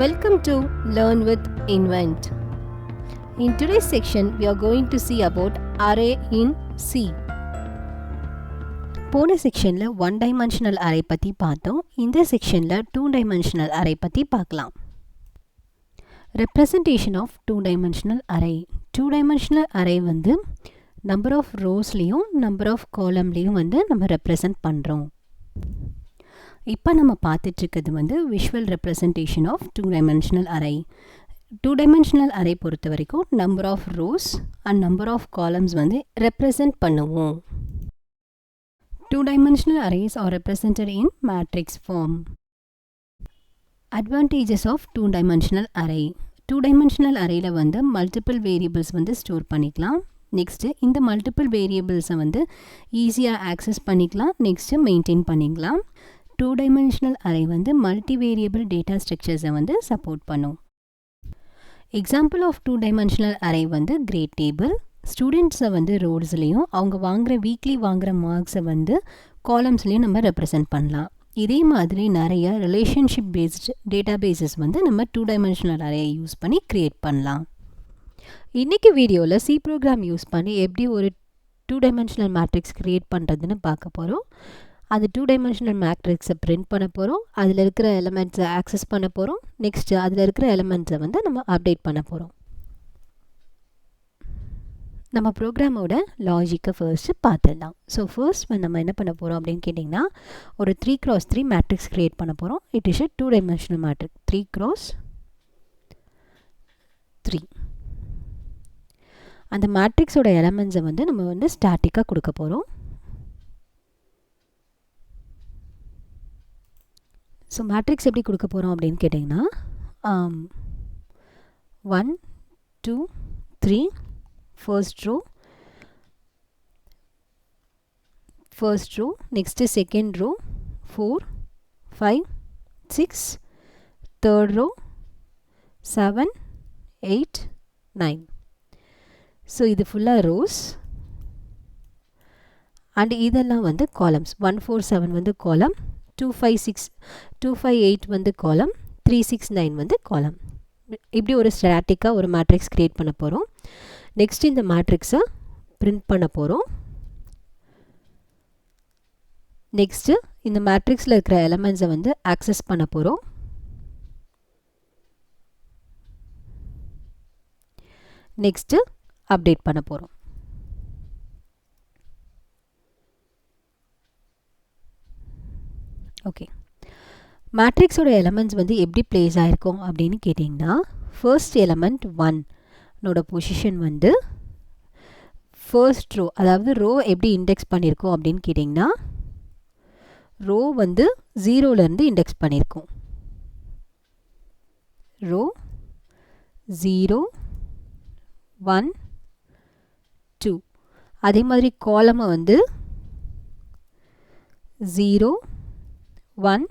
Welcome to Learn with Invent. In today's section, we are going to see about array in C. போன செக்ஷனில் 1 dimensional array பற்றி பார்த்தோம். இந்த செக்ஷனில் 2 dimensional array பற்றி பார்க்கலாம். Representation of 2 dimensional array. 2 dimensional array வந்து number of rowsலையும் number of columnலையும் வந்து நம்ம represent பண்ணுறோம். இப்போ நம்ம பார்த்துட்ருக்கிறது வந்து visual representation of 2 dimensional array. 2 dimensional array பொறுத்த வரைக்கும் number of rows and number of columns வந்து ரெப்ரசன்ட் பண்ணுவோம். 2 dimensional arrays are represented in matrix form. Advantages of 2 dimensional array. 2 dimensional arrayல வந்து மல்டிபிள் வேரியபிள்ஸ் வந்து ஸ்டோர் பண்ணிக்கலாம். நெக்ஸ்ட்டு இந்த multiple வேரியபிள்ஸை வந்து ஈஸியாக ஆக்சஸ் பண்ணிக்கலாம். நெக்ஸ்ட்டு மெயின்டைன் பண்ணிக்கலாம். 2 dimensional array வந்து மல்டிவேரியபிள் டேட்டா ஸ்ட்ரக்சர்ஸை வந்து சப்போர்ட் பண்ணும். எக்ஸாம்பிள் ஆஃப் 2 dimensional array வந்து கிரேட் டேபிள். ஸ்டூடெண்ட்ஸை வந்து ரோட்ஸ்லேயும் அவங்க வாங்குகிற வீக்லி வாங்குகிற மார்க்ஸை வந்து காலம்ஸ்லேயும் நம்ம ரெப்ரசன்ட் பண்ணலாம். இதே மாதிரி நிறைய ரிலேஷன்ஷிப் பேஸ்டு டேட்டா பேஸஸ் வந்து நம்ம 2 dimensional array யூஸ் பண்ணி க்ரியேட் பண்ணலாம். இன்றைக்கி வீடியோவில் சி ப்ரோக்ராம் யூஸ் பண்ணி எப்படி ஒரு 2 dimensional மேட்ரிக்ஸ் க்ரியேட் பண்ணுறதுன்னு பார்க்க போகிறோம். அது 2 dimensional மேட்ரிக்ஸை பிரிண்ட் பண்ண போகிறோம். அதில் இருக்கிற எலமெண்ட்ஸை ஆக்சஸ் பண்ண போகிறோம். நெக்ஸ்ட்டு அதில் இருக்கிற எலமெண்ட்ஸை வந்து நம்ம அப்டேட் பண்ண போகிறோம். நம்ம ப்ரோக்ராமோட லாஜிக்கை ஃபர்ஸ்ட்டு பார்த்துடலாம். ஸோ ஃபர்ஸ்ட் நம்ம என்ன பண்ண போகிறோம் அப்படின்னு கேட்டிங்கன்னா, ஒரு 3x3 மேட்ரிக்ஸ் க்ரியேட் பண்ண போகிறோம். It is a 2 dimensional matrix 3x3. அந்த மேட்ரிக்ஸோட எலமெண்ட்ஸை வந்து நம்ம வந்து ஸ்டாட்டிக்காக கொடுக்க போகிறோம். ஸோ மேட்ரிக்ஸ் எப்படி கொடுக்க போகிறோம் அப்படின்னு கேட்டிங்கன்னா 1 2 3 first row next second row 4 5 6 third row 7 8 9. So இது ஃபுல்லாக ரோஸ் அண்ட் இதெல்லாம் வந்து காலம்ஸ். 1 4 7 வந்து காலம், 2 5 6 2 5 8 வந்து காலம், 3 6 9 வந்து காலம். இப்படி ஒரு ஸ்டாட்டிக்காக ஒரு மேட்ரிக்ஸ் க்ரியேட் பண்ண போகிறோம். நெக்ஸ்ட் இந்த மேட்ரிக்ஸை பிரிண்ட் பண்ண போகிறோம். நெக்ஸ்ட்டு இந்த மேட்ரிக்ஸில் இருக்கிற எலமெண்ட்ஸை வந்து ஆக்சஸ் பண்ண போகிறோம். நெக்ஸ்ட்டு அப்டேட் பண்ண போகிறோம். ஓகே, மேட்ரிக்ஸோட எலமெண்ட்ஸ் வந்து எப்படி பிளேஸ் ஆகிருக்கும் அப்படின்னு கேட்டிங்கன்னா, ஃபர்ஸ்ட் எலமெண்ட் 1 பொசிஷன் வந்து ஃபர்ஸ்ட் ரோ, அதாவது ரோ எப்படி இண்டெக்ஸ் பண்ணியிருக்கோம் அப்படின்னு கேட்டிங்கன்னா, ரோ வந்து 0லேருந்து இண்டெக்ஸ் பண்ணியிருக்கோம். ரோ 0 1 2. அதே மாதிரி காலமை வந்து 0 1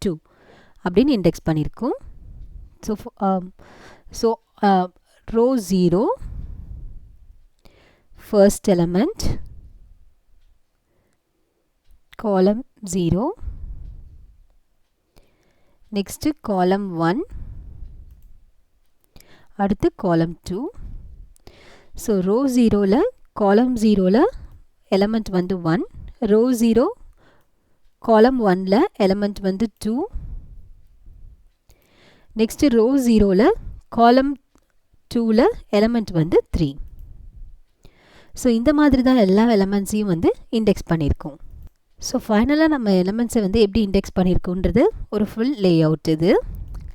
2 அப்படின்னு இண்டெக்ஸ் பண்ணியிருக்கோம். ஸோ ரோ 0 ஃபர்ஸ்ட் எலமெண்ட், காலம் 0, நெக்ஸ்ட்டு காலம் 1, அடுத்து காலம் 2. ஸோ ரோ 0ல் காலம் 0ல் எலமெண்ட் வந்து 1, ரோ 0 காலம் 1ல் எலமெண்ட் வந்து 2, நெக்ஸ்ட்டு ரோ 0ல் காலம் 2ல் எலமெண்ட் வந்து 3. ஸோ இந்த மாதிரி தான் எல்லா எலமெண்ட்ஸையும் வந்து இண்டெக்ஸ் பண்ணியிருக்கோம். ஸோ ஃபைனலாக நம்ம எலமெண்ட்ஸை வந்து எப்படி இண்டெக்ஸ் பண்ணியிருக்கோன்றது ஒரு ஃபுல் லே அவுட் இது.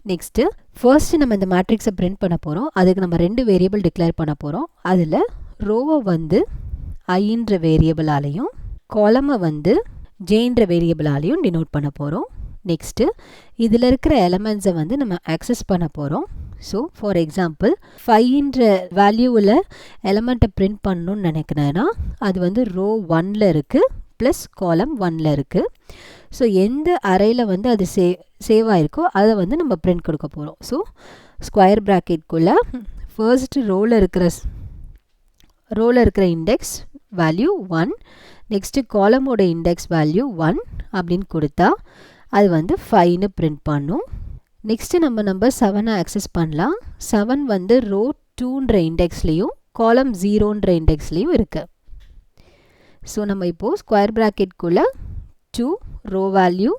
நெக்ஸ்ட்டு ஃபர்ஸ்ட்டு நம்ம இந்த மேட்ரிக்ஸை பிரிண்ட் பண்ண போகிறோம். அதுக்கு நம்ம 2 வேரியபிள் டிக்ளேர் பண்ண போகிறோம். அதில் ரோவை வந்து ஐன்ற வேரியபிளாலையும் காலமை வந்து ஜேன்ற வேரியபிளாலையும் டினோட் பண்ண போகிறோம். நெக்ஸ்ட்டு இதில் இருக்கிற எலமெண்ட்ஸை வந்து நம்ம ஆக்சஸ் பண்ண போகிறோம். ஸோ ஃபார் எக்ஸாம்பிள் 5ன்ற வேல்யூவில் எலமெண்ட்டை பிரிண்ட் பண்ணணும்னு நினைக்கிறேன்னா அது வந்து ரோ 1ல் இருக்குது ப்ளஸ் காலம் 1ல் இருக்குது. ஸோ எந்த அறையில் வந்து அது சேவ் ஆகிருக்கோ அதை வந்து நம்ம பிரிண்ட் கொடுக்க போகிறோம். ஸோ ஸ்கொயர் ப்ராக்கெட்குள்ளே ஃபர்ஸ்ட் ரோவில் இருக்கிற இண்டெக்ஸ் வேல்யூ 1, நெக்ஸ்ட்டு காலமோட இண்டெக்ஸ் வேல்யூ 1 அப்படின்னு கொடுத்தா அது வந்து 5ன்னு பிரிண்ட் பண்ணும். நெக்ஸ்ட்டு நம்ம நம்பர் 7 ஆக்சஸ் பண்ணலாம். 7 வந்து ரோ 2ன்ற இண்டெக்ஸ்லேயும் காலம் 0ன்ற இண்டெக்ஸ்லேயும் இருக்குது. ஸோ நம்ம இப்போது ஸ்கொயர் ப்ராக்கெட்குள்ளே 2 ரோ வேல்யூ,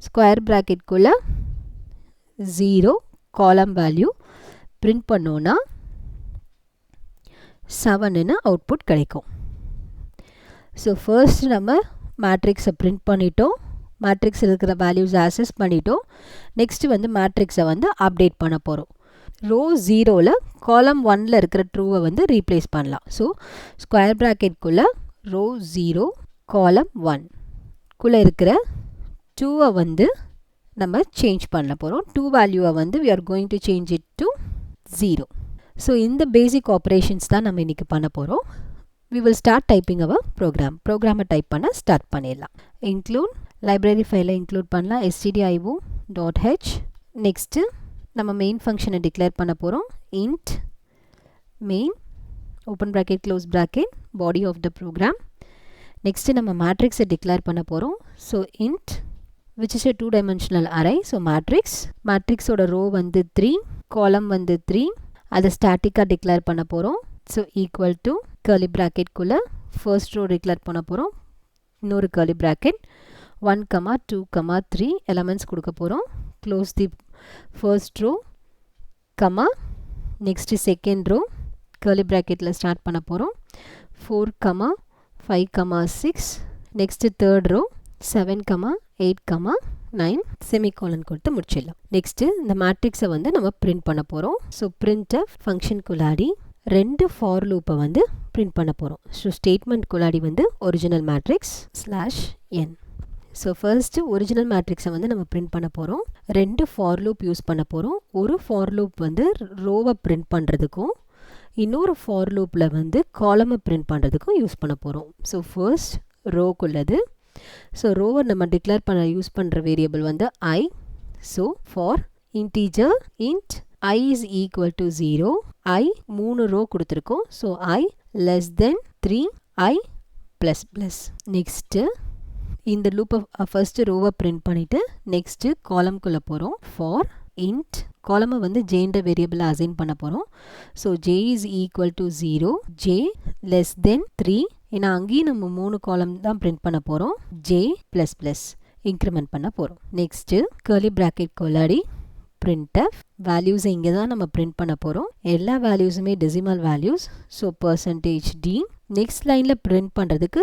ஸ்கொயர் ப்ராக்கெட்குள்ளே 0 காலம் வேல்யூ பிரிண்ட் பண்ணோன்னா 7ன்னு அவுட்புட் கிடைக்கும். ஸோ ஃபர்ஸ்ட் நம்ம மேட்ரிக்ஸை பிரிண்ட் பண்ணிட்டோம், மேட்ரிக்ஸ் இருக்கிற வேல்யூஸ் ஆக்சஸ் பண்ணிட்டோம். நெக்ஸ்ட்டு வந்து மேட்ரிக்ஸை வந்து அப்டேட் பண்ண போகிறோம். ரோ 0ல் காலம் 1ல் இருக்கிற ட்ரூவை வந்து ரீப்ளேஸ் பண்ணலாம். ஸோ ஸ்கொயர் ப்ராக்கெட்குள்ளே ரோ 0 காலம் 1குள்ளே இருக்கிற 2வை வந்து நம்ம சேஞ்ச் பண்ண போகிறோம். 2 வேல்யூவை வந்து we are going to change it to 0. So இந்த பேசிக் ஆப்ரேஷன்ஸ் தான் நம்ம இன்றைக்கி பண்ண போகிறோம். we will start typing our program. ப்ரோக்ராமை டைப் பண்ண ஸ்டார்ட் பண்ணிடலாம். include லைப்ரரி ஃபைலை இன்க்ளூட் பண்ணலாம். stdio.h. நெக்ஸ்ட்டு நம்ம மெயின் ஃபங்க்ஷனை டிக்ளேர் பண்ண போகிறோம். int main open bracket close bracket body of the program. Next நம்ம மேட்ரிக்ஸை டிக்ளேர் பண்ண போகிறோம். So int which is a 2-dimensional array. So மேட்ரிக்ஸோட ரோ வந்து 3, காலம் வந்து 3, அதை ஸ்டாட்டிக்காக டிக்ளேர் பண்ண போகிறோம். ஸோ ஈக்குவல் டு கர்லி ப்ராக்கெட்குள்ளே ஃபர்ஸ்ட் ரோ டிக்ளேர் பண்ண போகிறோம். இன்னொரு கர்லி ப்ராக்கெட் 1, 2, 3 எலமெண்ட்ஸ் கொடுக்க போகிறோம். Close the first row, comma next second row curly ப்ராக்கெட்டில் ஸ்டார்ட் பண்ண போகிறோம். 4, 5, 6 நெக்ஸ்ட்டு தேர்ட் ரோ 7, 8, 9 செமிகாலன் கொடுத்து முடிச்சிடலாம். நெக்ஸ்ட்டு இந்த மேட்ரிக்ஸை வந்து நம்ம பிரிண்ட் பண்ண போகிறோம். ஸோ printf ஃபங்க்ஷனுக்குள்ளாடி 2 ஃபார் லூப்பை வந்து பிரிண்ட் பண்ண போகிறோம். ஸோ ஸ்டேட்மெண்ட்குள்ளாடி வந்து original matrix /n. So first original மேட்ரிக்ஸை வந்து நம்ம பிரிண்ட் பண்ண போகிறோம். 2 ஃபார் லூப் யூஸ் பண்ண போகிறோம். ஒரு ஃபார் லூப் வந்து ரோவை பிரிண்ட் பண்ணுறதுக்கும் இன்னொரு ஃபார் லூப்பில் வந்து காலமை பிரிண்ட் பண்ணுறதுக்கும் யூஸ் பண்ண போகிறோம். So first ரோக்குள்ளது. ஸோ ரோவை நம்ம டிக்ளேர் பண்ண யூஸ் பண்ணுற வேரியபிள் வந்து i. So for integer int i is equal to 0, i 3 row கொடுத்துருக்கோம். So i less than 3, i plus plus. Next இந்த லூப்பை ஃபஸ்ட்டு ரோவை பிரிண்ட் பண்ணிவிட்டு நெக்ஸ்ட்டு காலம்குள்ளே போகிறோம். ஃபார் int காலமை வந்து ஜேன்ற வேரியபிளை அசைன் பண்ண போகிறோம். So j is equal to 0, j less than 3. ஏன்னா அங்கேயும் நம்ம 3 காலம் தான் பிரிண்ட் பண்ண போகிறோம். j ப்ளஸ் ப்ளஸ் இன்க்ரிமெண்ட் பண்ண போகிறோம். நெக்ஸ்ட்டு கர்லி ப்ராக்கெட் கொள்ளாடி printf வேல்யூஸை இங்கே தான் நம்ம பிரிண்ட் பண்ண போகிறோம். எல்லா வேல்யூஸுமே decimal values. So %d. Next லைனில் பிரிண்ட் பண்ணுறதுக்கு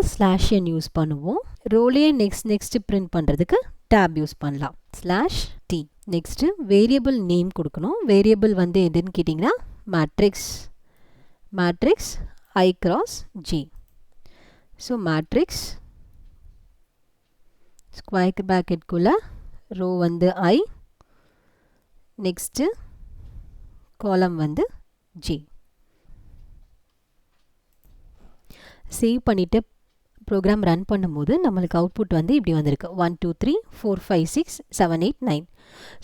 /n யூஸ் பண்ணுவோம். ரோலையே நெக்ஸ்ட்டு பிரிண்ட் பண்ணுறதுக்கு டேப் யூஸ் பண்ணலாம் /t. நெக்ஸ்ட்டு வேரியபிள் நேம் கொடுக்கணும். வேரியபிள் வந்து எதுன்னு கேட்டிங்கன்னா matrix i cross j. So matrix square ப்ராக்கெட்குள்ளே ரோ வந்து i, நெக்ஸ்ட்டு காலம் வந்து j. சேவ் பண்ணிவிட்டு ப்ரோக்ராம் ரன் பண்ணும்போது நம்மளுக்கு அவுட்புட் வந்து இப்படி வந்திருக்கு. 1, 2, 3, 4, 5, 6, 7, 8, 9.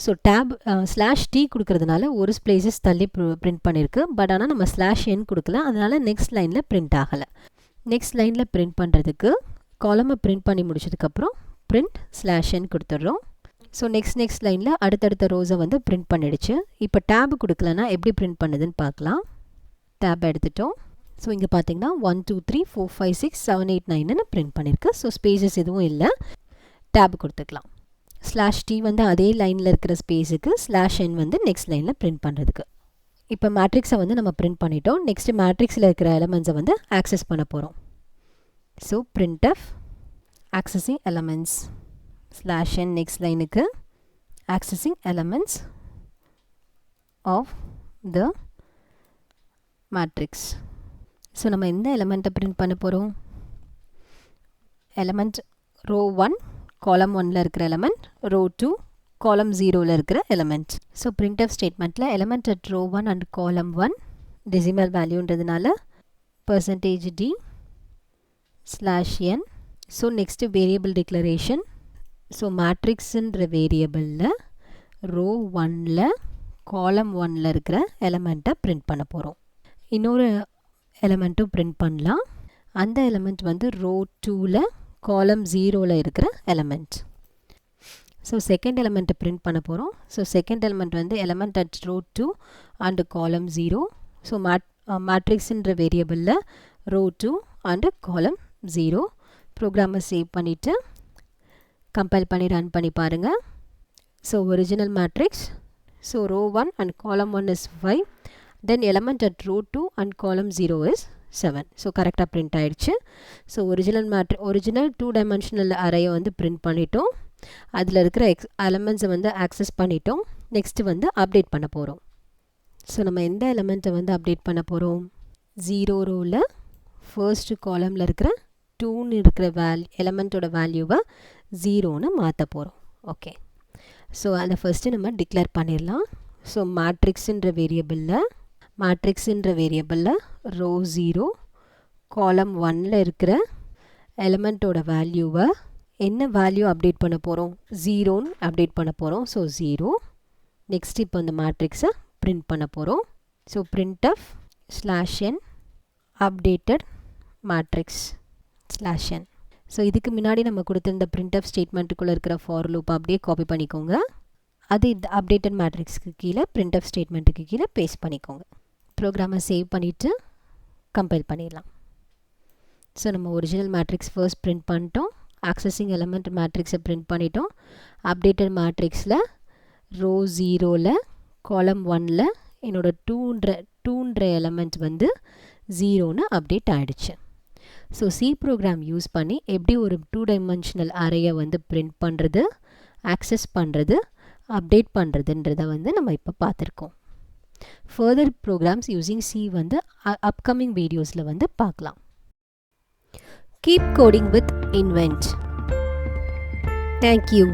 ஸோ டேப் /t கொடுக்கறதுனால ஒரு ஸ்பேசஸ் தள்ளி பிரிண்ட் பண்ணியிருக்கு. பட் ஆனால் நம்ம /n கொடுக்கல, அதனால் நெக்ஸ்ட் லைனில் பிரிண்ட் ஆகலை. நெக்ஸ்ட் லைனில் பிரிண்ட் பண்ணுறதுக்கு காலமை பிரிண்ட் பண்ணி முடிச்சதுக்கப்புறம் print /n கொடுத்துட்றோம். ஸோ நெக்ஸ்ட் லைனில் அடுத்தடுத்த ரோஸை வந்து பிரிண்ட் பண்ணிடுச்சு. இப்போ டேப் கொடுக்கலன்னா எப்படி பிரிண்ட் பண்ணுதுன்னு பார்க்கலாம். டேப் எடுத்துட்டோம். ஸோ இங்கே பார்த்தீங்கன்னா 1, 2, 3, 4, 5, 6, 7, 8, 9ன்னு பிரிண்ட் பண்ணியிருக்கு. ஸோ ஸ்பேசஸ் எதுவும் இல்லை. டேப் கொடுத்துக்கலாம். /t வந்து அதே லைனில் இருக்கிற ஸ்பேஸுக்கு, /n வந்து நெக்ஸ்ட் லைனில் பிரிண்ட் பண்ணுறதுக்கு. இப்போ மேட்ரிக்ஸை வந்து நம்ம பிரிண்ட் பண்ணிட்டோம். நெக்ஸ்ட்டு மேட்ரிக்ஸில் இருக்கிற எலமெண்ட்ஸை வந்து ஆக்சஸ் பண்ண போகிறோம். So printf accessing elements /n next லைனுக்கு accessing elements of the matrix. So நம்ம எந்த எலமெண்ட்டை பிரிண்ட் பண்ண போகிறோம்? எலமெண்ட் ரோ 1 காலம் 1ல் இருக்கிற எலமெண்ட், ரோ 2 காலம் 0ல் இருக்கிற எலமெண்ட். ஸோ printf ஸ்டேட்மெண்ட்டில் element at row 1 and column 1 decimal வேல்யூன்றதுனால %d /n. So next variable declaration. So மேட்ரிக்ஸுன்ற வேரியபிளில் ரோ 1ல் காலம் 1ல் இருக்கிற எலமெண்ட்டை பிரிண்ட் பண்ண போகிறோம். இன்னொரு எலமெண்ட்டும் பிரிண்ட் பண்ணலாம். அந்த எலமெண்ட் வந்து ரோ 2ல் காலம் 0ல் இருக்கிற எலமெண்ட். ஸோ செகண்ட் எலமெண்ட்டை பிரிண்ட் பண்ண போகிறோம். ஸோ செகண்ட் எலமெண்ட் வந்து element at row 2 and column 0. So மேட்ரிக்ஸுன்ற வேரியபிளில் ரோ 2 அண்டு காலம் 0. ப்ரோக்ராமை சேவ் பண்ணிவிட்டு கம்பைல் பண்ணி ரன் பண்ணி பாருங்கள். So original matrix. So row 1 and column 1 is 5. Then element at row 2 and column 0 is 7. So கரெக்டாக print ஆகிடுச்சு. ஸோ ஒரிஜினல் 2 டைமென்ஷனல் அரேயை வந்து பிரிண்ட் பண்ணிட்டோம். அதில் இருக்கிற எலமெண்ட்ஸை வந்து ஆக்சஸ் பண்ணிட்டோம். நெக்ஸ்ட்டு வந்து அப்டேட் பண்ண போகிறோம். ஸோ நம்ம எந்த எலமெண்ட்டை வந்து அப்டேட் பண்ண போகிறோம்? 0 ரோவில் ஃபர்ஸ்ட் காலமில் இருக்கிற 2ன்னு இருக்கிற எலமெண்ட்டோட வேல்யூவை 0ன்னு மாற்ற போகிறோம். ஓகே, ஸோ அதை ஃபஸ்ட்டு நம்ம டிக்ளேர் பண்ணிடலாம். ஸோ மேட்ரிக்ஸுன்ற வேரியபிளில் ரோ 0 காலம் 1ல் இருக்கிற எலமெண்ட்டோட வேல்யூவை என்ன வேல்யூ அப்டேட் பண்ண போகிறோம்? 0ன்னு அப்டேட் பண்ண போகிறோம். ஸோ 0. நெக்ஸ்ட் இப்போ இந்த மேட்ரிக்ஸை பிரிண்ட் பண்ண போகிறோம். So printf /n updated matrix /n. So இதுக்கு முன்னாடி நம்ம கொடுத்துருந்த printf ஸ்டேட்மெண்ட்டுக்குள்ளே இருக்கிற ஃபார் லூப் அப்படியே காப்பி பண்ணிக்கோங்க. அது இந்த அப்டேட்டட் மேட்ரிக்ஸ்க்கு கீழே printf ஸ்டேட்மெண்ட்டுக்கு கீழே பேஸ்ட் பண்ணிக்கோங்க. ப்ரோக்ராமை சேவ் பண்ணிவிட்டு கம்பைல் பண்ணிடலாம். ஸோ நம்ம ஒரிஜினல் மேட்ரிக்ஸ் ஃபர்ஸ்ட் பிரிண்ட் பண்ணிட்டோம். ஆக்சஸிங் எலமெண்ட் மேட்ரிக்ஸை பிரிண்ட் பண்ணிட்டோம். அப்டேட்டட் மேட்ரிக்ஸில் ரோ 0ல் காலம் 1ல் என்னோட 2ன்ற எலமெண்ட் வந்து 0ன்னு அப்டேட் ஆகிடுச்சு. ஸோ சி ப்ரோக்ராம் யூஸ் பண்ணி எப்படி ஒரு 2 டைமென்ஷனல் அரேயை வந்து பிரிண்ட் பண்ணுறது, ஆக்சஸ் பண்ணுறது, அப்டேட் பண்ணுறதுன்றதை வந்து நம்ம இப்போ பார்த்துருக்கோம். ஃபர்தர் ப்ரோக்ராம்ஸ் யூஸிங் சி வந்து அப்கமிங் வீடியோஸில் வந்து பார்க்கலாம். Keep coding with Invent. Thank you.